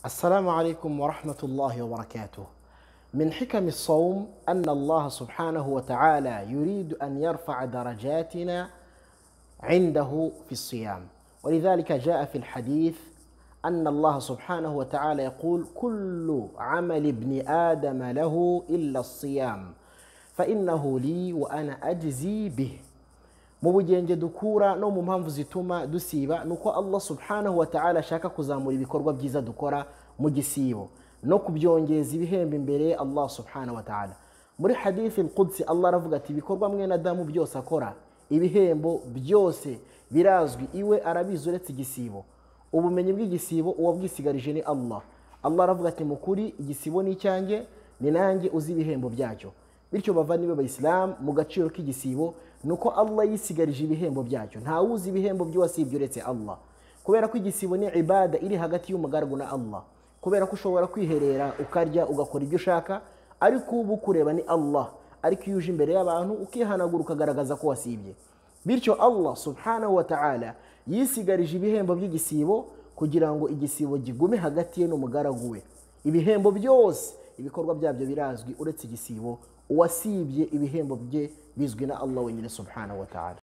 السلام عليكم ورحمة الله وبركاته. من حكم الصوم أن الله سبحانه وتعالى يريد أن يرفع درجاتنا عنده في الصيام، ولذلك جاء في الحديث أن الله سبحانه وتعالى يقول: كل عمل ابن آدم له إلا الصيام فإنه لي وأنا أجزي به. mu bugenge dukura no mu mpamvu zituma dusiba nuko Allah subhanahu wa ta'ala ashaka kuzamura ibikorwa byiza dukora mu gisibo no kubyongeza ibihembo imbere Allah subhanahu wa ta'ala. Muri hadith al-Qudsi Allah aravuga ati: ibikorwa mwene Adamu byose akora, ibihembo byose birazwi, iwe arabizi uretse igisibo. Ubumenyi bw'igisibo uwabwisigarije ni Allah. Allah aravuga ati: mukuri igisibo ni icyanjye, ni nanjye uzi ibihembo byacyo. Bityo bavandimwe b'Islam, mu gaciro k'igisibo nuko Allah yisigarije ibihembo byacyo. Nta wuzi ibihembo by'uwasibye uretse Allah, kubera ko igisibo ni ibada iri hagati y'umugaragu na Allah. Kubera ko ushobora kwiherera ukarya ugakora ibyo ushaka, ariko ubu kureba ni Allah, ariko iyo uje imbere y'abantu ukihanagura ukagaragaza ko wasibye. Bityo Allah subhanahu wa ta'ala yisigarije ibihembo by'igisibo kugira ngo igisibo gigume hagati ye n'umugaragu we. Ibihembo byose ibikorwa byabyo birazwi uretse igisibo, uwasibye ibihembo bye bizwi na Allah wenyine subhanahu wa ta'ala.